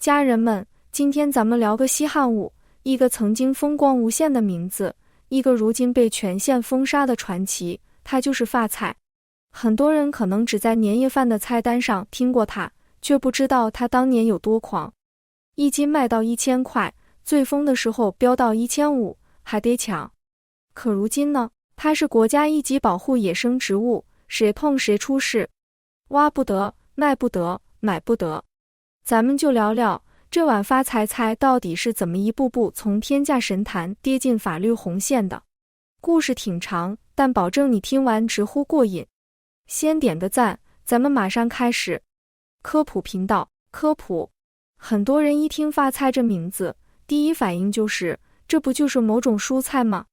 家人们，今天咱们聊个稀罕物，一个曾经风光无限的名字，一个如今被全县封杀的传奇，它就是发菜。很多人可能只在年夜饭的菜单上听过它，却不知道它当年有多狂。一斤卖到1000块，最疯的时候飙到1500，还得抢。可如今呢，它是国家一级保护野生植物，谁碰谁出事，挖不得，卖不得，买不得。咱们就聊聊这碗发财菜到底是怎么一步步从天价神坛跌进法律红线的。故事挺长，但保证你听完直呼过瘾。先点个赞，咱们马上开始。科普频道，科普。很多人一听发菜这名字，第一反应就是这不就是某种蔬菜吗？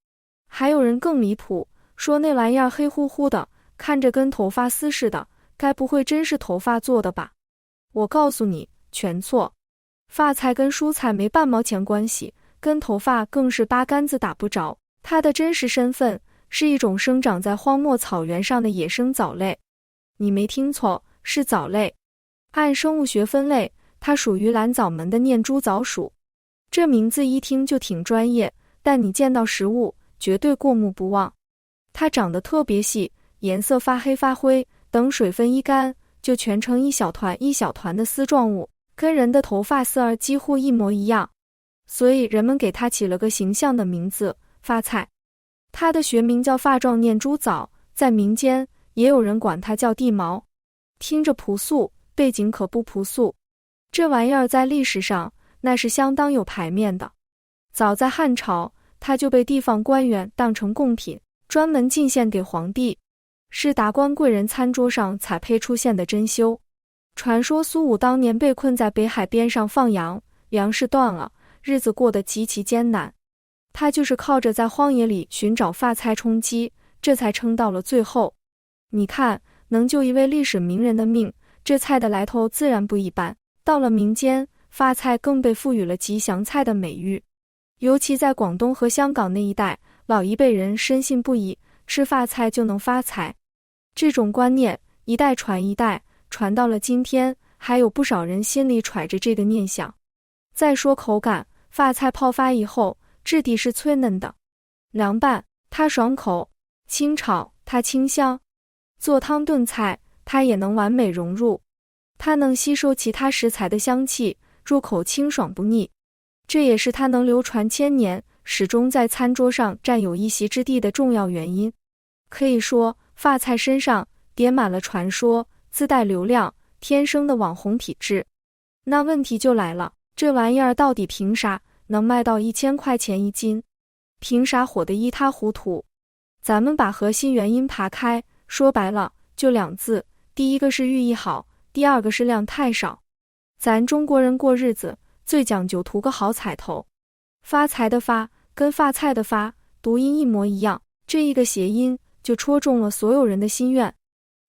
还有人更离谱，说那玩意儿黑乎乎的，看着跟头发丝似的，该不会真是头发做的吧？我告诉你，全错。发菜跟蔬菜没半毛钱关系，跟头发更是八竿子打不着。它的真实身份是一种生长在荒漠草原上的野生藻类。你没听错，是藻类。按生物学分类，它属于蓝藻门的念珠藻属。这名字一听就挺专业，但你见到实物绝对过目不忘。它长得特别细，颜色发黑发灰，等水分一干，就全成一小团一小团的丝状物，跟人的头发丝儿几乎一模一样。所以人们给它起了个形象的名字，发菜。它的学名叫发状念珠藻，在民间也有人管它叫地毛。听着朴素，背景可不朴素。这玩意儿在历史上那是相当有排面的。早在汉朝，它就被地方官员当成贡品，专门进献给皇帝，是达官贵人餐桌上采配出现的珍馐。传说苏武当年被困在北海边上放羊，粮食断了，日子过得极其艰难。他就是靠着在荒野里寻找发菜充饥，这才撑到了最后。你看，能救一位历史名人的命，这菜的来头自然不一般。到了民间，发菜更被赋予了吉祥菜的美誉。尤其在广东和香港那一带，老一辈人深信不疑，吃发菜就能发财。这种观念一代传一代，传到了今天，还有不少人心里揣着这个念想。再说口感，发菜泡发以后，质地是脆嫩的；凉拌，它爽口；清炒，它清香；做汤炖菜，它也能完美融入。它能吸收其他食材的香气，入口清爽不腻。这也是它能流传千年，始终在餐桌上占有一席之地的重要原因。可以说，发菜身上叠满了传说，自带流量，天生的网红体质。那问题就来了，这玩意儿到底凭啥能卖到1000块钱一斤？凭啥火得一塌糊涂？咱们把核心原因扒开，说白了就2字，第一个是寓意好，第二个是量太少。咱中国人过日子最讲究图个好彩头。发财的发跟发菜的发读音一模一样，这一个谐音就戳中了所有人的心愿。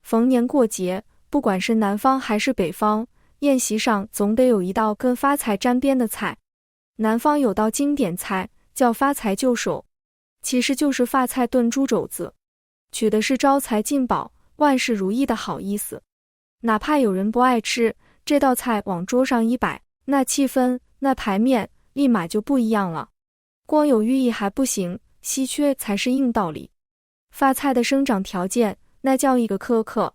逢年过节，不管是南方还是北方，宴席上总得有一道跟发财沾边的菜。南方有道经典菜叫发财就手，其实就是发菜炖猪肘子，取的是招财进宝、万事如意的好意思。哪怕有人不爱吃，这道菜往桌上一摆，那气氛，那排面立马就不一样了。光有寓意还不行，稀缺才是硬道理。发菜的生长条件那叫一个苛刻，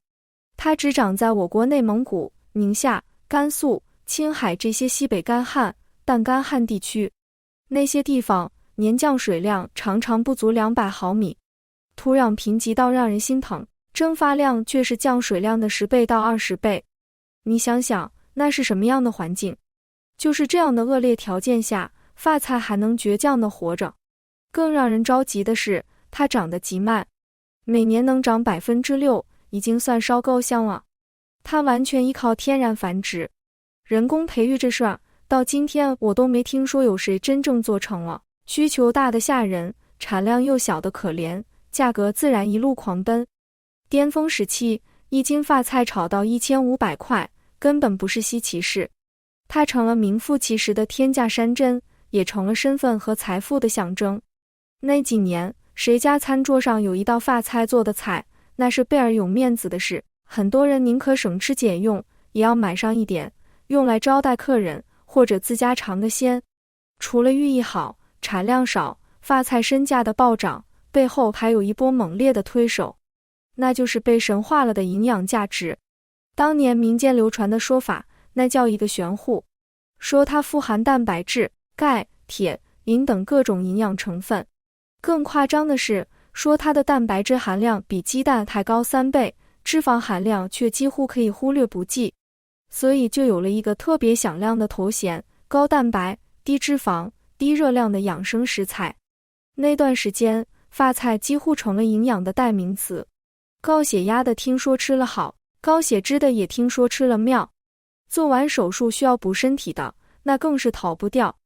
它只长在我国内蒙古、宁夏、甘肃、青海这些西北干旱、半干旱地区。那些地方年降水量常常不足200毫米，土壤贫瘠到让人心疼，蒸发量却是降水量的10倍到20倍。你想想，那是什么样的环境？就是这样的恶劣条件下，发菜还能倔强地活着。更让人着急的是，它长得极慢，每年能长6%，已经算烧高香了。它完全依靠天然繁殖，人工培育这事儿，到今天我都没听说有谁真正做成了。需求大的吓人，产量又小的可怜，价格自然一路狂奔。巅峰时期，一斤发菜炒到1500块，根本不是稀奇事。它成了名副其实的天价山珍，也成了身份和财富的象征。那几年，谁家餐桌上有一道发菜做的菜，那是倍儿有面子的事。很多人宁可省吃俭用，也要买上一点，用来招待客人，或者自家尝个鲜。除了寓意好、产量少，发菜身价的暴涨背后还有一波猛烈的推手，那就是被神化了的营养价值。当年民间流传的说法，那叫一个玄乎，说它富含蛋白质、钙、铁、磷等各种营养成分。更夸张的是，说它的蛋白质含量比鸡蛋还高3倍，脂肪含量却几乎可以忽略不计。所以就有了一个特别响亮的头衔，高蛋白、低脂肪、低热量的养生食材。那段时间，发菜几乎成了营养的代名词。高血压的听说吃了好，高血脂的也听说吃了妙。做完手术需要补身体的，那更是逃不掉。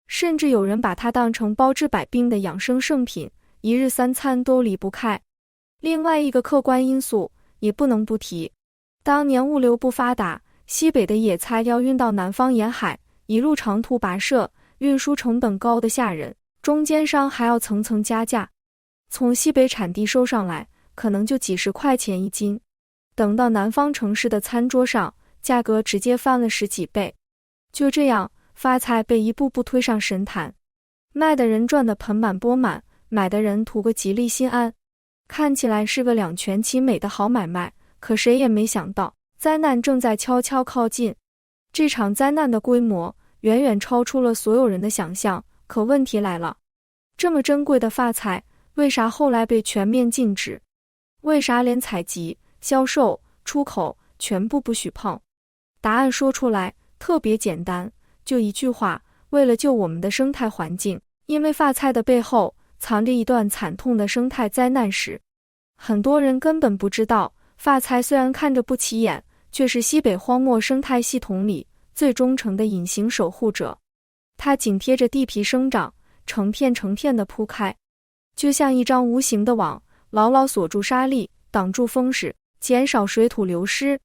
甚至有人把它当成包治百病的养生圣品，一日3餐都离不开。另外一个客观因素也不能不提，当年物流不发达，西北的野菜要运到南方沿海，一路长途跋涉，运输成本高得吓人，中间商还要层层加价。从西北产地收上来，可能就几10块钱一斤，等到南方城市的餐桌上，价格直接翻了10几倍。就这样，发菜被一步步推上神坛，卖的人赚得盆满钵满，买的人图个吉利心安。看起来是个两全其美的好买卖，可谁也没想到，灾难正在悄悄靠近。这场灾难的规模远远超出了所有人的想象。可问题来了，这么珍贵的发菜，为啥后来被全面禁止？为啥连采集、销售、出口全部不许碰？答案说出来特别简单，就一句话：为了救我们的生态环境。因为发菜的背后藏着一段惨痛的生态灾难史。很多人根本不知道，发菜虽然看着不起眼，却是西北荒漠生态系统里最忠诚的隐形守护者。它紧贴着地皮生长，成片成片地铺开，就像一张无形的网，牢牢锁住沙粒，挡住风势，减少水土流失。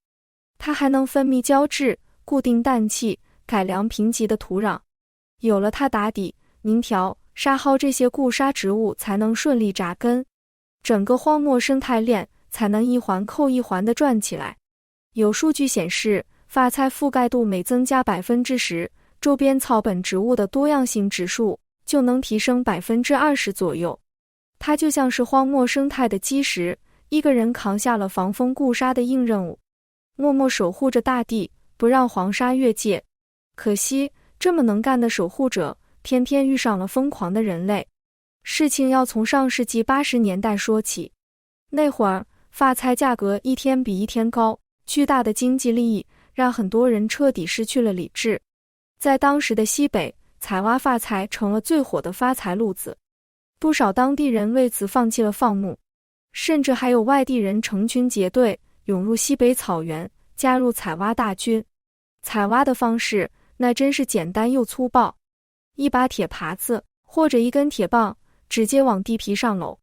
它还能分泌胶质，固定氮气，改良贫瘠的土壤。有了它打底，宁条、沙蒿这些固沙植物才能顺利扎根，整个荒漠生态链才能一环扣一环地转起来。有数据显示，发菜覆盖度每增加 10%， 周边草本植物的多样性指数就能提升 20% 左右。它就像是荒漠生态的基石，一个人扛下了防风固沙的硬任务，默默守护着大地，不让黄沙越界。可惜，这么能干的守护者，偏偏遇上了疯狂的人类。事情要从上世纪80年代说起，那会儿发菜价格一天比一天高，巨大的经济利益让很多人彻底失去了理智。在当时的西北，采挖发菜成了最火的发财路子，不少当地人为此放弃了放牧，甚至还有外地人成群结队涌入西北草原，加入采挖大军。采挖的方式那真是简单又粗暴，一把铁耙子或者一根铁棒直接往地皮上搂，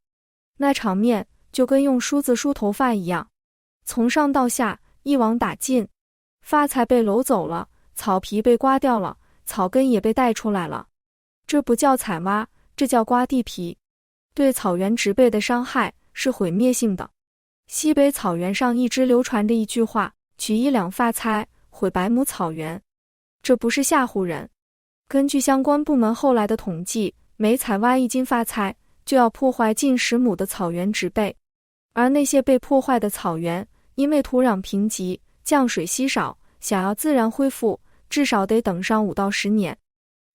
那场面就跟用梳子梳头发一样，从上到下一网打尽。发菜被搂走了，草皮被刮掉了，草根也被带出来了。这不叫采挖，这叫刮地皮。对草原植被的伤害是毁灭性的。西北草原上一直流传着一句话：取1两发菜，毁100亩草原。这不是吓唬人。根据相关部门后来的统计，每采挖1斤发菜，就要破坏近10亩的草原植被。而那些被破坏的草原，因为土壤贫瘠，降水稀少，想要自然恢复，至少得等上5到10年。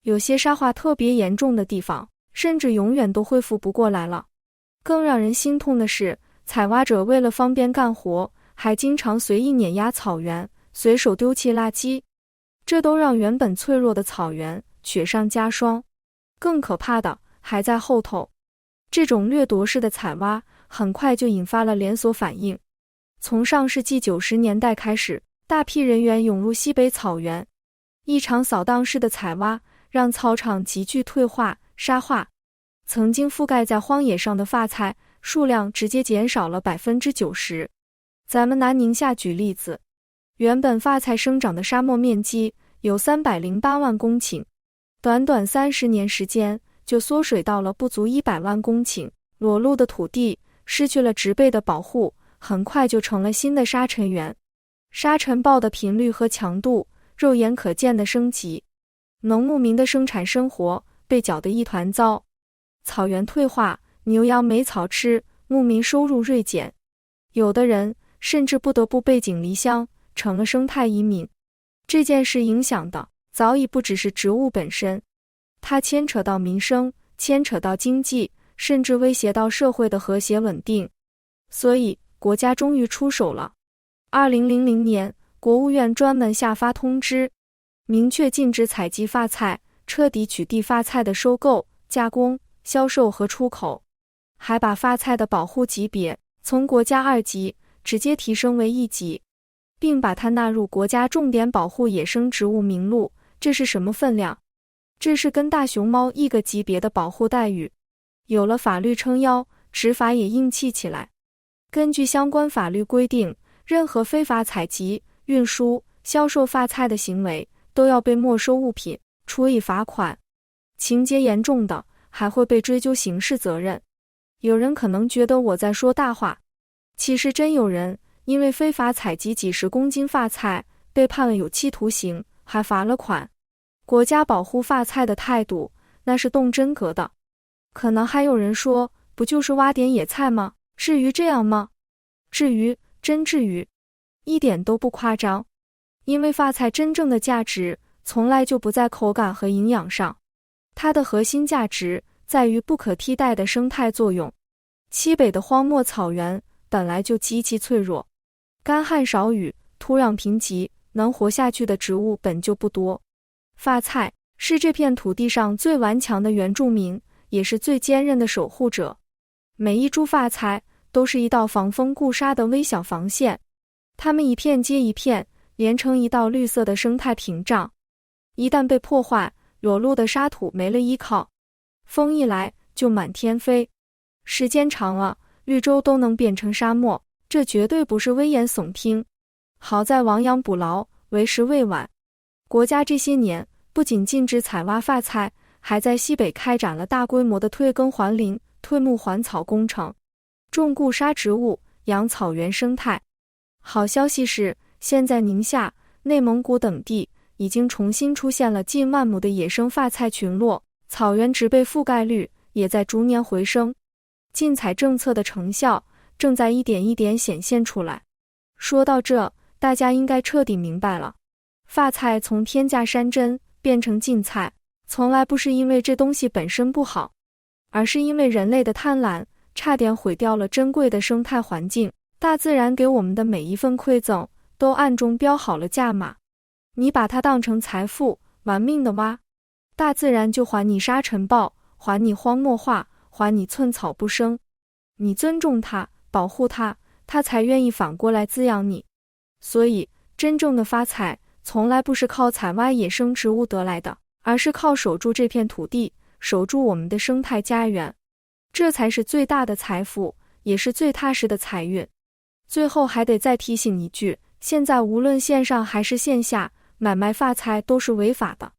有些沙化特别严重的地方，甚至永远都恢复不过来了。更让人心痛的是，采挖者为了方便干活，还经常随意碾压草原，随手丢弃垃圾，这都让原本脆弱的草原雪上加霜。更可怕的还在后头，这种掠夺式的采挖很快就引发了连锁反应。从上世纪90年代开始，大批人员涌入西北草原，一场扫荡式的采挖让草场急剧退化、沙化，曾经覆盖在荒野上的发菜数量直接减少了 90%。 咱们拿宁夏举例子，原本发菜生长的沙漠面积有308万公顷，短短30年时间就缩水到了不足100万公顷，裸露的土地失去了植被的保护，很快就成了新的沙尘源。沙尘暴的频率和强度肉眼可见的升级，农牧民的生产生活被搅得一团糟，草原退化，牛羊没草吃，牧民收入锐减，有的人甚至不得不背井离乡，成了生态移民。这件事影响的早已不只是植物本身，它牵扯到民生，牵扯到经济，甚至威胁到社会的和谐稳定。所以国家终于出手了。2000年，国务院专门下发通知，明确禁止采集发菜，彻底取缔发菜的收购、加工、销售和出口，还把发菜的保护级别从国家2级直接提升为1级，并把它纳入国家重点保护野生植物名录。这是什么分量？这是跟大熊猫一个级别的保护待遇。有了法律撑腰，执法也硬气起来。根据相关法律规定，任何非法采集、运输、销售发菜的行为都要被没收物品，处以罚款，情节严重的还会被追究刑事责任。有人可能觉得我在说大话，其实真有人因为非法采集几十公斤发菜被判了有期徒刑，还罚了款。国家保护发菜的态度那是动真格的。可能还有人说，不就是挖点野菜吗？至于这样吗？至于，真至于，一点都不夸张。因为发菜真正的价值从来就不在口感和营养上，它的核心价值在于不可替代的生态作用。西北的荒漠草原本来就极其脆弱，干旱少雨，土壤贫瘠，能活下去的植物本就不多。发菜是这片土地上最顽强的原住民，也是最坚韧的守护者。每一株发菜都是一道防风固沙的微小防线，它们一片接一片，连成一道绿色的生态屏障。一旦被破坏，裸露的沙土没了依靠，风一来就满天飞，时间长了，绿洲都能变成沙漠。这绝对不是危言耸听。好在亡羊补牢，为时未晚。国家这些年不仅禁止采挖发菜，还在西北开展了大规模的退耕还林、退牧还草工程，种固沙植物，养草原生态。好消息是，现在宁夏、内蒙古等地已经重新出现了近10000亩的野生发菜群落，草原植被覆盖率也在逐年回升。禁采政策的成效正在一点一点显现出来。说到这，大家应该彻底明白了，发菜从天价山珍变成禁菜，从来不是因为这东西本身不好，而是因为人类的贪婪，差点毁掉了珍贵的生态环境。大自然给我们的每一份馈赠，都暗中标好了价码。你把它当成财富，玩命的挖，大自然就还你沙尘暴，还你荒漠化，还你寸草不生。你尊重它，保护它，它才愿意反过来滋养你。所以，真正的发财从来不是靠采挖野生植物得来的，而是靠守住这片土地，守住我们的生态家园。这才是最大的财富，也是最踏实的财运。最后还得再提醒一句，现在无论线上还是线下，买卖发菜都是违法的。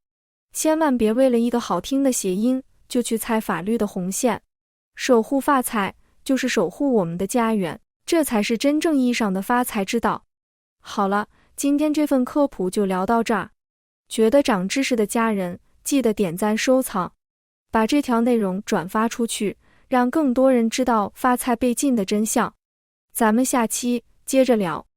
千万别为了一个好听的谐音，就去踩法律的红线。守护发菜，就是守护我们的家园，这才是真正意义上的发财之道。好了，今天这份科普就聊到这儿。觉得长知识的家人，记得点赞收藏，把这条内容转发出去，让更多人知道发菜被禁的真相。咱们下期接着聊。